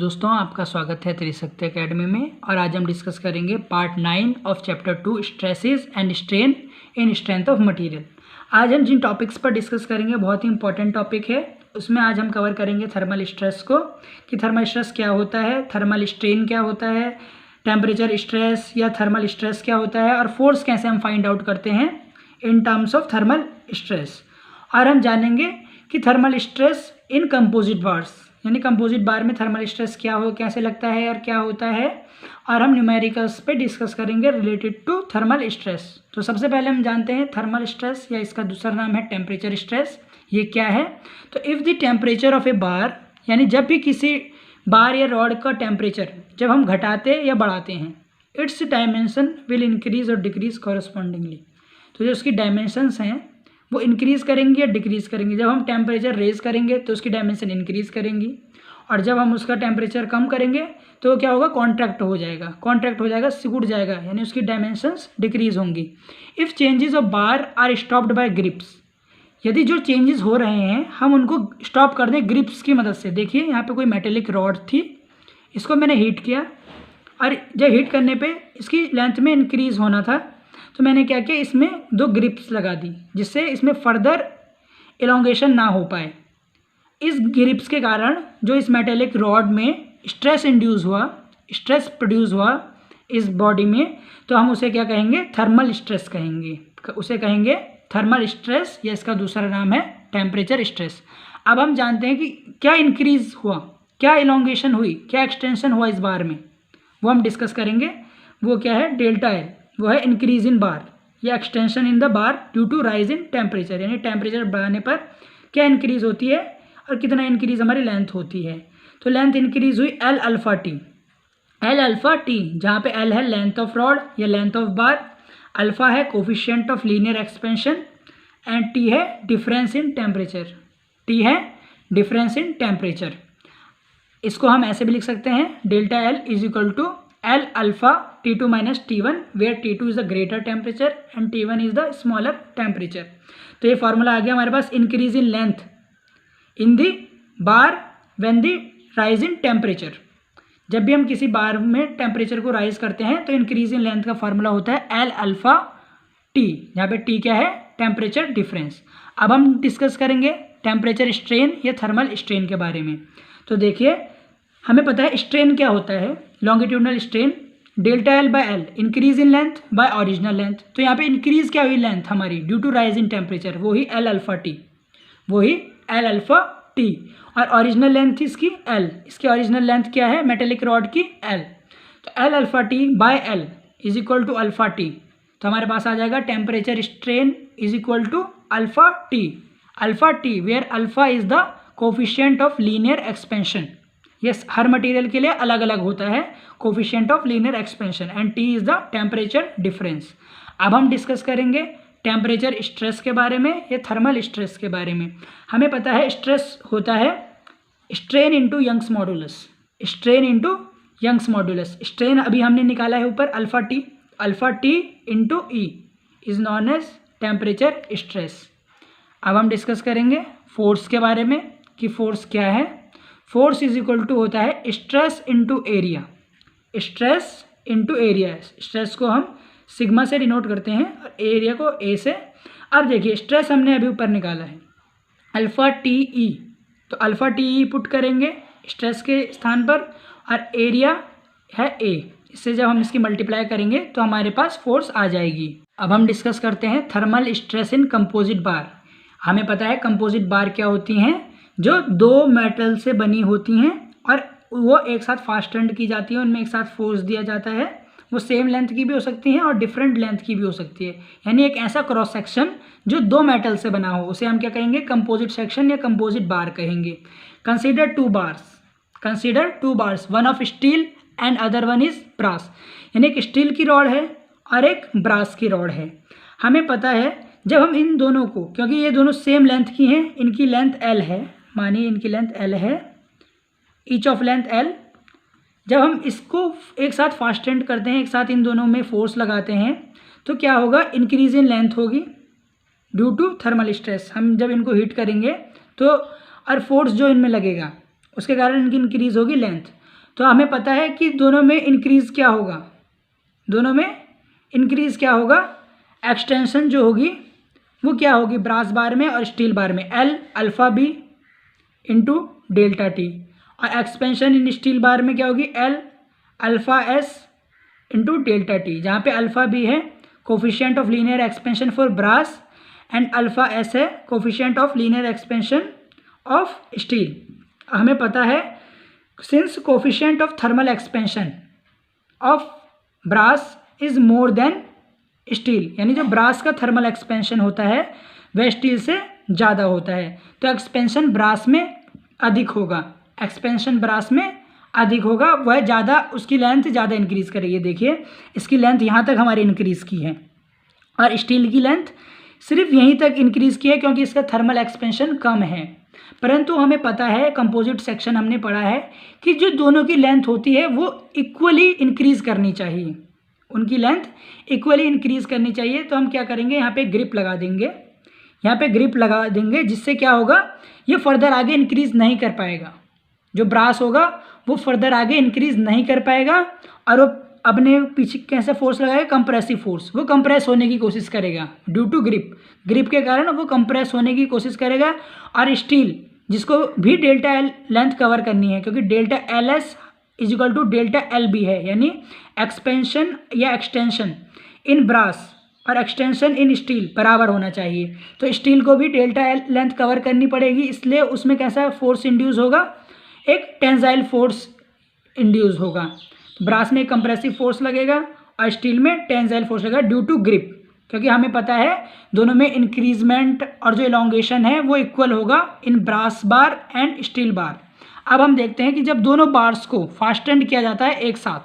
दोस्तों, आपका स्वागत है त्रिशक्ति एकेडमी में। और आज हम डिस्कस करेंगे part 9 of chapter 2 stresses and strain in strength of material. आज हम जिन टॉपिक्स पर डिस्कस करेंगे बहुत ही इंपॉर्टेंट टॉपिक है। उसमें आज हम कवर करेंगे थर्मल स्ट्रेस को, कि थर्मल स्ट्रेस क्या होता है, थर्मल स्ट्रेन क्या होता है, टेम्परेचर स्ट्रेस या थर्मल स्ट्रेस क्या होता है, और फोर्स कैसे हम फाइंड आउट करते हैं in terms of thermal stress. और हम जानेंगे कि thermal stress in composite bars, यानी कंपोजिट बार में थर्मल स्ट्रेस क्या हो, कैसे लगता है और क्या होता है। और हम न्यूमेरिकल्स पे डिस्कस करेंगे रिलेटेड टू थर्मल स्ट्रेस। तो सबसे पहले हम जानते हैं थर्मल स्ट्रेस, या इसका दूसरा नाम है टेम्परेचर स्ट्रेस, ये क्या है। तो इफ़ द टेम्परेचर ऑफ ए बार, यानी जब भी किसी बार या रॉड का टेम्परेचर जब हम घटाते या बढ़ाते हैं, इट्स डायमेंशन विल इंक्रीज और डिक्रीज कॉरस्पॉन्डिंगली। तो जो उसकी डायमेंशंस हैं वो इंक्रीज़ करेंगी या डिक्रीज़ करेंगी। जब हम टेम्परेचर रेज करेंगे तो उसकी डायमेंशन इंक्रीज़ करेंगी, और जब हम उसका टेम्परेचर कम करेंगे तो क्या होगा, कॉन्ट्रैक्ट हो जाएगा, सिकुड़ जाएगा, यानी उसकी डायमेंशंस डिक्रीज़ होंगी। If changes of bar are stopped by grips, यदि जो चेंजेस हो रहे हैं हम उनको स्टॉप कर दें ग्रिप्स की मदद से। देखिए यहाँ पे कोई मेटेलिक रॉड थी, इसको मैंने हीट किया, और जब हीट करने पे इसकी लेंथ में इंक्रीज़ होना था, तो मैंने क्या किया, इसमें 2 ग्रिप्स लगा दी, जिससे इसमें फर्दर एलोंगेशन ना हो पाए। इस ग्रिप्स के कारण जो इस मेटेलिक रॉड में स्ट्रेस इंड्यूस हुआ, स्ट्रेस प्रोड्यूस हुआ इस बॉडी में, तो हम उसे क्या कहेंगे, थर्मल स्ट्रेस कहेंगे। उसे कहेंगे थर्मल स्ट्रेस, या इसका दूसरा नाम है टेम्परेचर स्ट्रेस। अब हम जानते हैं कि क्या इंक्रीज़ हुआ, क्या एलोंगेशन हुई, क्या एक्सटेंशन हुआ इस बार में, वो हम डिस्कस करेंगे। वो क्या है, डेल्टा एल, वो है इंक्रीज इन बार या extension in the bar due to rise in temperature, यानी टेम्परेचर बढ़ाने पर क्या इंक्रीज़ होती है और कितना इंक्रीज़ हमारी लेंथ होती है। तो लेंथ इंक्रीज़ हुई एल अल्फ़ा टी, जहाँ पे एल है लेंथ ऑफ रॉड या लेंथ ऑफ बार, अल्फ़ा है coefficient of linear expansion, and T है डिफरेंस इन टेम्परेचर। इसको हम ऐसे भी लिख सकते हैं, delta L is equal to L alpha T2 minus T1, where T2 is the greater temperature and T1 is the smaller temperature. तो ये फार्मूला आ गया हमारे पास, increase in length in the bar when the rise in temperature. जब भी हम किसी बार में टेम्परेचर को राइज करते हैं तो इंक्रीज इन लेंथ का फार्मूला होता है एल अल्फ़ा टी, जहाँ पे टी क्या है, टेम्परेचर डिफरेंस। अब हम डिस्कस करेंगे टेम्परेचर स्ट्रेन या थर्मल स्ट्रेन के बारे में। तो देखिए, हमें पता है स्ट्रेन क्या होता है, longitudinal strain delta L by L, increase in length by original length. तो यहाँ पे इंक्रीज क्या हुई लेंथ हमारी, due to rise in temperature, वही एल अल्फ़ा टी, और ओरिजिनल लेंथ थी इसकी एल, इसकी ओरिजिनल लेंथ क्या है मेटेलिक रॉड की एल। तो L alpha T by L is equal to alpha T. तो हमारे पास आ जाएगा temperature strain is equal to alpha T, where alpha is the coefficient of linear expansion. Yes, हर मटेरियल के लिए अलग अलग होता है coefficient of linear expansion, and T is the temperature difference. अब हम डिस्कस करेंगे टेम्परेचर स्ट्रेस के बारे में या थर्मल स्ट्रेस के बारे में। हमें पता है स्ट्रेस होता है strain into Young's modulus. Strain अभी हमने निकाला है ऊपर alpha T into E is known as temperature stress. अब हम डिस्कस करेंगे फोर्स के बारे में, कि फोर्स क्या है। फोर्स इज इक्वल टू होता है स्ट्रेस इंटू एरिया। स्ट्रेस को हम सिग्मा से डिनोट करते हैं और एरिया को ए से। अब देखिए, स्ट्रेस हमने अभी ऊपर निकाला है अल्फ़ा टी ई, तो अल्फ़ा टी ई पुट करेंगे स्ट्रेस के स्थान पर, और एरिया है ए। इससे जब हम इसकी मल्टीप्लाई करेंगे तो हमारे पास फोर्स आ जाएगी। अब हम डिस्कस करते हैं थर्मल स्ट्रेस इन कंपोजिट बार। हमें पता है कंपोजिट बार क्या होती हैं, जो 2 मेटल से बनी होती हैं और वो एक साथ फास्टेंड की जाती है, उनमें एक साथ फोर्स दिया जाता है। वो सेम लेंथ की भी हो सकती हैं और डिफरेंट लेंथ की भी हो सकती है, यानी एक ऐसा क्रॉस सेक्शन जो 2 मेटल से बना हो, उसे हम क्या कहेंगे, कंपोजिट सेक्शन या कंपोजिट बार कहेंगे। Consider 2 bars, one of steel and other one is brass, यानी एक स्टील की रॉड है और एक ब्रास की रॉड है। हमें पता है जब हम इन दोनों को, क्योंकि ये दोनों सेम लेंथ की हैं, इनकी लेंथ एल है, मानिए इनकी लेंथ एल है, ईच ऑफ लेंथ एल, जब हम इसको एक साथ फास्टेंड करते हैं, एक साथ इन दोनों में फोर्स लगाते हैं, तो क्या होगा, इंक्रीज इन लेंथ होगी ड्यू टू थर्मल स्ट्रेस। हम जब इनको हीट करेंगे तो और फोर्स जो इनमें लगेगा उसके कारण इनकी इंक्रीज होगी लेंथ। तो हमें पता है कि दोनों में इंक्रीज़ क्या होगा, दोनों में इंक्रीज़ क्या होगा, एक्सटेंशन जो होगी वो क्या होगी ब्रास बार में और स्टील बार में, L alpha B into delta T, और एक्सपेंशन इन स्टील बार में क्या होगी, L alpha S into delta T, जहाँ पे अल्फ़ा बी है coefficient of linear expansion for brass and alpha S है coefficient of linear expansion of steel. हमें पता है since coefficient of thermal expansion of brass is more than steel, यानी जो brass का थर्मल एक्सपेंशन होता है वह स्टील से ज़्यादा होता है, तो एक्सपेंशन ब्रास में अधिक होगा, एक्सपेंशन ब्रास में अधिक होगा, वह ज़्यादा, उसकी लेंथ ज़्यादा इंक्रीज़ करेगी। देखिए इसकी लेंथ यहाँ तक हमारी इंक्रीज़ की है और स्टील की लेंथ सिर्फ यहीं तक इंक्रीज़ की है क्योंकि इसका थर्मल एक्सपेंशन कम है। परंतु हमें पता है कंपोजिट सेक्शन हमने पढ़ा है कि जो दोनों की लेंथ होती है वो इक्वली इंक्रीज़ करनी चाहिए, उनकी लेंथ इक्वली इंक्रीज़ करनी चाहिए। तो हम क्या करेंगे, यहाँ पे ग्रिप लगा देंगे, यहाँ पे ग्रिप लगा देंगे, जिससे क्या होगा ये फर्दर आगे इंक्रीज़ नहीं कर पाएगा, जो ब्रास होगा वो फर्दर आगे इंक्रीज़ नहीं कर पाएगा और वो अपने पीछे कैसे फोर्स लगाएगा, कंप्रेसिव फोर्स, वो कंप्रेस होने की कोशिश करेगा ड्यू टू ग्रिप, ग्रिप के कारण वो कंप्रेस होने की कोशिश करेगा। और स्टील जिसको भी डेल्टा एल लेंथ कवर करनी है क्योंकि delta L S is equal to delta L B है, यानी एक्सपेंशन या एक्सटेंशन इन ब्रास और एक्सटेंशन इन स्टील बराबर होना चाहिए। तो स्टील को भी डेल्टा एल लेंथ कवर करनी पड़ेगी, इसलिए उसमें कैसा फोर्स इंड्यूस होगा, एक टेंसाइल फोर्स इंड्यूस होगा। ब्रास में कंप्रेसिव फोर्स लगेगा और स्टील में टेंसाइल फोर्स लगेगा ड्यू टू ग्रिप, क्योंकि हमें पता है दोनों में इंक्रीजमेंट और जो इलॉन्गेशन है वो इक्वल होगा in brass bar and steel bar. अब हम देखते हैं कि जब दोनों बार्स को फास्टेंड किया जाता है एक साथ,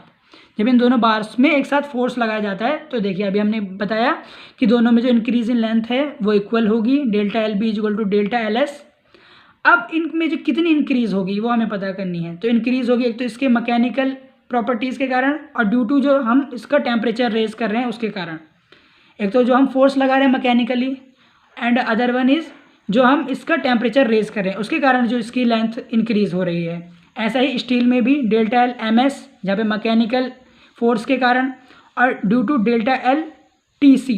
जब इन दोनों बार्स में एक साथ फोर्स लगाया जाता है, तो देखिए अभी हमने बताया कि दोनों में जो इंक्रीज इन लेंथ है वो इक्वल होगी, delta L B is equal to delta L S. अब इनमें जो कितनी इंक्रीज होगी वो हमें पता करनी है। तो इंक्रीज होगी एक तो इसके मैकेनिकल प्रॉपर्टीज़ के कारण और ड्यू टू जो हम इसका टेम्परेचर रेज कर रहे हैं उसके कारण। एक तो जो हम फोर्स लगा रहे हैं mechanically and other one is जो हम इसका टेम्परेचर रेज कर रहे हैं उसके कारण जो इसकी लेंथ इंक्रीज़ हो रही है। ऐसा ही स्टील में भी डेल्टा एल एम एस जहाँ पे मैकेनिकल फोर्स के कारण और due to delta L T C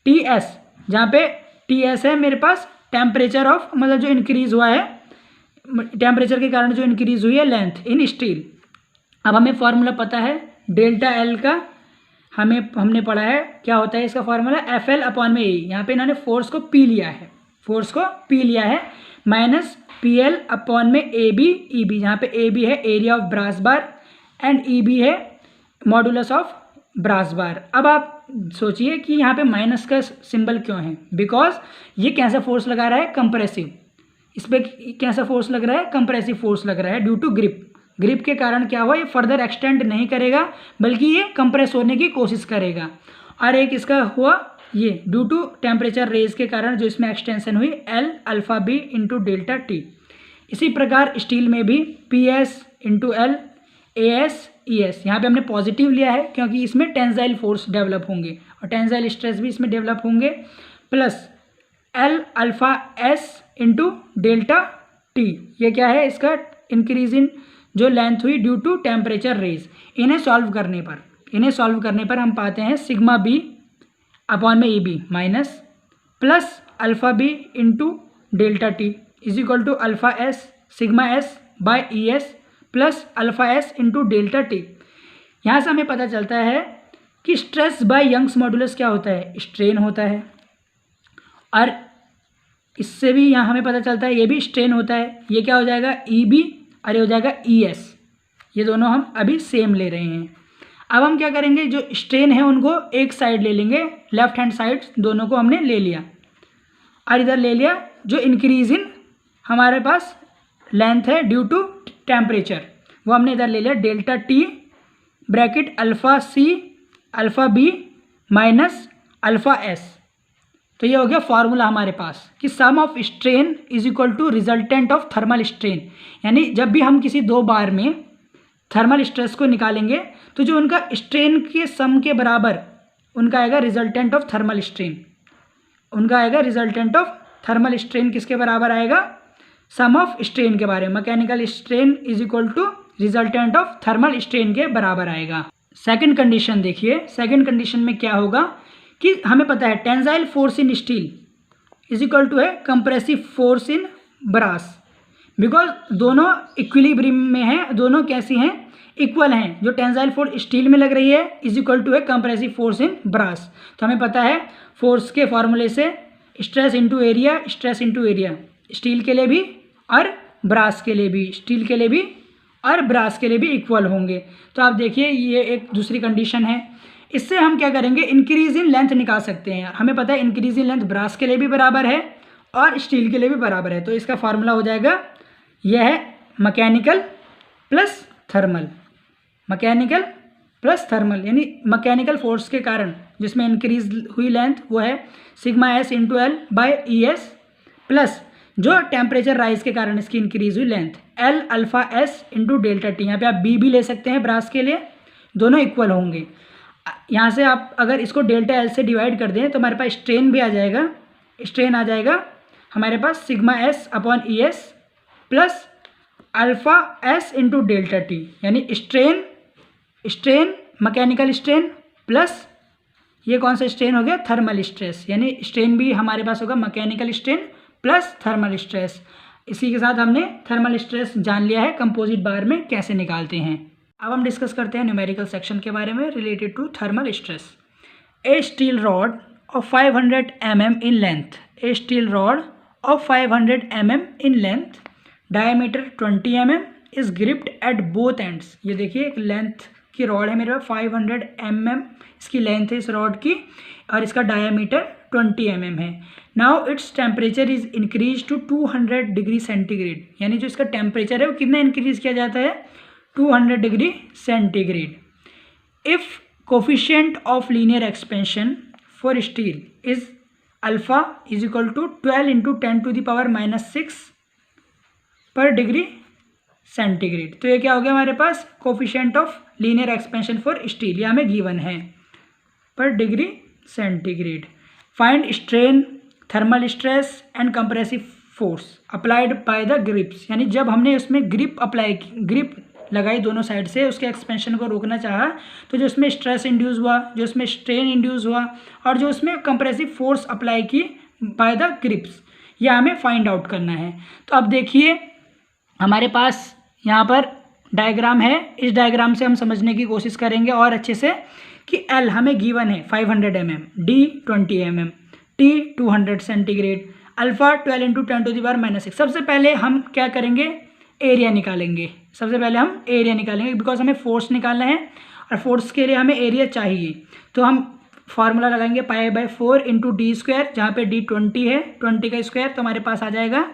T S जहाँ पे टी एस है मेरे पास टेम्परेचर ऑफ, मतलब जो इंक्रीज़ हुआ है टेम्परेचर के कारण जो इंक्रीज़ हुई है लेंथ इन स्टील। अब हमें फार्मूला पता है डेल्टा एल का, हमने पढ़ा है क्या होता है इसका फार्मूला, एफ एल अपॉन में ए। यहाँ पे इन्होंने फोर्स को पी लिया है, फोर्स को पी लिया है, माइनस पी एल अपॉन में ए बी ई बी, जहाँ पे ए बी है area of brass bar and E B है मॉडुलस ऑफ ब्रास बार। अब आप सोचिए कि यहाँ पे माइनस का सिंबल क्यों है, बिकॉज ये कैसा फोर्स लगा रहा है, कंप्रेसिव, इस पर कैसा फोर्स लग रहा है, कंप्रेसिव फोर्स लग रहा है ड्यू टू ग्रिप। ग्रिप के कारण क्या हुआ, ये फर्दर एक्सटेंड नहीं करेगा बल्कि ये कंप्रेस होने की कोशिश करेगा। और एक इसका हुआ ये ड्यू टू टेम्परेचर रेज के कारण जो इसमें एक्सटेंशन हुई L alpha B into delta T. इसी प्रकार स्टील में भी P S into L A S E S, यहाँ पर हमने पॉजिटिव लिया है क्योंकि इसमें टेंसाइल फोर्स डेवलप होंगे और टेंसाइल स्ट्रेस भी इसमें डेवलप होंगे, plus L alpha S into delta T. ये क्या है, इसका इंक्रीज इन जो लेंथ हुई ड्यू टू टेम्परेचर रेज। इन्हें सॉल्व करने पर हम पाते हैं सिग्मा बी अपॉन में E B minus plus alpha B into delta T is equal to alpha S sigma S by E S plus alpha S into delta T. यहाँ से हमें पता चलता है कि स्ट्रेस बाय यंग्स मॉडुलस क्या होता है, स्ट्रेन होता है, और इससे भी यहाँ हमें पता चलता है ये भी स्ट्रेन होता है। ये क्या हो जाएगा, ई बी और ये हो जाएगा ई एस, ये दोनों हम अभी सेम ले रहे हैं। अब हम क्या करेंगे, जो स्ट्रेन है उनको एक साइड ले लेंगे, लेफ्ट हैंड साइड दोनों को हमने ले लिया और इधर ले लिया जो इंक्रीज इन हमारे पास लेंथ है ड्यू टू टेम्परेचर, वो हमने इधर ले लिया delta T bracket alpha C alpha B minus alpha S. तो ये हो गया फॉर्मूला हमारे पास कि sum of strain is equal to resultant of thermal strain, यानी जब भी हम किसी दो बार में थर्मल स्ट्रेस को निकालेंगे तो जो उनका स्ट्रेन के सम के बराबर उनका आएगा रिजल्टेंट ऑफ थर्मल स्ट्रेन, उनका आएगा रिजल्टेंट ऑफ थर्मल स्ट्रेन किसके बराबर आएगा, सम ऑफ स्ट्रेन के बारे में। Mechanical strain is equal to resultant of thermal strain के बराबर आएगा। सेकंड कंडीशन देखिए, सेकंड कंडीशन में क्या होगा कि हमें पता है tensile force in steel is equal to है compressive force in brass, because दोनों इक्विलिब्रियम में हैं, दोनों कैसी हैं, इक्वल हैं। जो टेंसाइल फोर्स स्टील में लग रही है इज इक्वल टू है कंप्रेसिव फोर्स इन ब्रास। तो हमें पता है फोर्स के फॉर्मूले से stress into area, stress into area steel के लिए भी और ब्रास के लिए भी, स्टील के लिए भी और ब्रास के लिए भी इक्वल होंगे। तो आप देखिए ये एक दूसरी कंडीशन है। इससे हम क्या करेंगे, इंक्रीज इन लेंथ निकाल सकते हैं। हमें पता है इंक्रीज इन लेंथ ब्रास के लिए भी बराबर है और स्टील के लिए भी बराबर है। तो इसका फार्मूला हो जाएगा, यह है mechanical plus thermal, mechanical plus thermal, यानी मैकेनिकल फोर्स के कारण जिसमें इंक्रीज हुई लेंथ वो है sigma S into L by E S, plus जो टेम्परेचर राइज के कारण इसकी इंक्रीज हुई length L alpha S into delta T. यहाँ पे आप बी भी ले सकते हैं ब्रास के लिए, दोनों इक्वल होंगे। यहाँ से आप अगर इसको डेल्टा एल से डिवाइड कर दें तो हमारे पास स्ट्रेन भी आ जाएगा, स्ट्रेन आ जाएगा हमारे पास sigma S upon E S plus alpha S into delta T, यानी स्ट्रेन मैकेनिकल स्ट्रेन प्लस ये कौन सा स्ट्रेन हो गया, थर्मल स्ट्रेस, यानी स्ट्रेन भी हमारे पास होगा mechanical strain plus thermal stress. इसी के साथ हमने थर्मल स्ट्रेस जान लिया है कंपोजिट बार में कैसे निकालते हैं। अब हम डिस्कस करते हैं न्यूमेरिकल सेक्शन के बारे में related to thermal stress. A steel rod of 500 mm in length, a steel rod of 500 mm in length, diameter 20 mm is gripped at both ends. ये देखिए एक लेंथ की रॉड है मेरे पास 500 mm इसकी लेंथ है इस रॉड की और इसका डायमीटर 20 mm है। Now its temperature is increase to 200 degree centigrade, यानी जो इसका टेम्परेचर है वो कितना इंक्रीज किया जाता है, 200 degree centigrade. If coefficient of linear expansion for steel is alpha is equal to 12 into 10⁻⁻6 per degree centigrade. तो ये क्या हो गया हमारे पास, coefficient of linear expansion for steel, ये हमें गिवन है per degree centigrade. Find strain, thermal stress and compressive force applied by the grips, यानी जब हमने उसमें ग्रिप लगाई दोनों साइड से, उसके एक्सपेंशन को रोकना चाहा, तो जो उसमें स्ट्रेस इंड्यूस हुआ, जो उसमें स्ट्रेन इंड्यूस हुआ और जो उसमें कंप्रेसिव फोर्स अप्लाई की बाय द ग्रिप्स, यह हमें फाइंड आउट करना है। तो अब देखिए हमारे पास यहाँ पर डायग्राम है, इस डायग्राम से हम समझने की कोशिश करेंगे और अच्छे से कि एल हमें गिवन है 500 mm, D 20 mm, T 200 centigrade, alpha 12 into 10⁻⁻6। सबसे पहले हम क्या करेंगे, एरिया निकालेंगे। सबसे पहले हम एरिया निकालेंगे बिकॉज हमें फोर्स निकालना है और फोर्स के लिए हमें एरिया चाहिए। तो हम फार्मूला लगाएंगे π/4 इंटू डी स्क्वायर, जहाँ पे डी 20 है, 20 का स्क्वायर तो हमारे पास आ जाएगा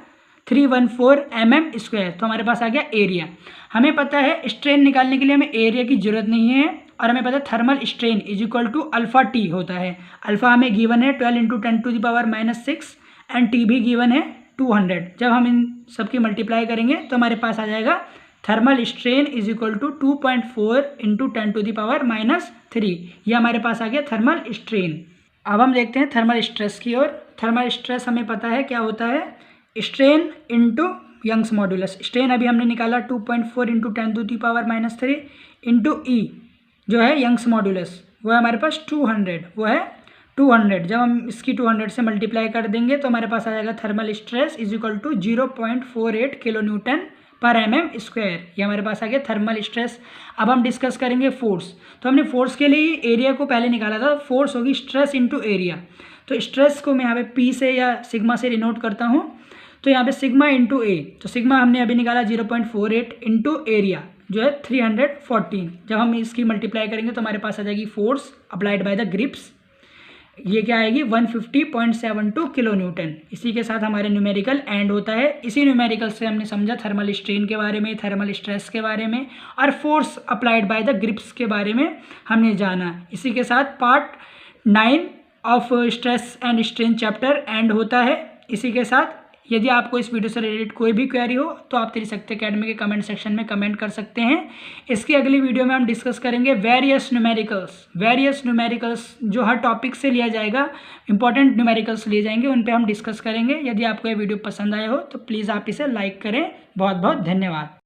314 mm स्क्वायर। तो हमारे पास आ गया एरिया। हमें पता है स्ट्रेन निकालने के लिए हमें एरिया की जरूरत नहीं है और हमें पता है thermal strain is equal to alpha T होता है। अल्फा हमें गिवन है 12 इंटू 10⁻⁻6 एंड टी भी गिवन है 200। जब हम इन सब की मल्टीप्लाई करेंगे तो हमारे पास आ जाएगा thermal strain is equal to 2.4 into 10⁻⁻3। ये हमारे पास आ गया थर्मल स्ट्रेन। अब हम देखते हैं थर्मल स्ट्रेस की ओर। थर्मल स्ट्रेस हमें पता है क्या होता है, strain into Young's modulus. Strain अभी हमने निकाला 2.4 इंटू 10⁻³ इंटू ई जो है यंग्स मॉड्यूलस, वो है हमारे पास 200, वो है 200। जब हम इसकी 200 से मल्टीप्लाई कर देंगे तो हमारे पास आ जाएगा thermal stress is equal to 0.48 kN/mm²। ये हमारे पास आ गया थर्मल स्ट्रेस। अब हम डिस्कस करेंगे फोर्स। तो हमने फोर्स के लिए एरिया को पहले निकाला था, फोर्स होगी स्ट्रेस इंटू एरिया। तो स्ट्रेस को मैं यहाँ पे पी से या सिग्मा से डिनोट करता हूँ, तो यहाँ पे सिग्मा इंटू ए, तो सिग्मा हमने अभी निकाला 0.48 इंटू एरिया जो है 314। जब हम इसकी मल्टीप्लाई करेंगे तो हमारे पास आ जाएगी force applied by the grips, ये क्या आएगी 150.72 kN। इसी के साथ हमारे न्यूमेरिकल एंड होता है। इसी न्यूमेरिकल से हमने समझा थर्मल स्ट्रेन के बारे में, थर्मल स्ट्रेस के बारे में और force applied by the grips के बारे में हमने जाना। इसी के साथ part 9 of stress and strain chapter end होता है। इसी के साथ यदि आपको इस वीडियो से रिलेटेड कोई भी क्वेरी हो तो आप त्रिशक्ति अकेडमी के कमेंट सेक्शन में कमेंट कर सकते हैं। इसकी अगली वीडियो में हम डिस्कस करेंगे वेरियस न्यूमेरिकल्स जो हर टॉपिक से लिया जाएगा, इंपॉर्टेंट न्यूमेरिकल्स लिए जाएंगे, उन पे हम डिस्कस करेंगे। यदि आपको ये वीडियो पसंद आया हो तो प्लीज़ आप इसे लाइक करें। बहुत बहुत धन्यवाद।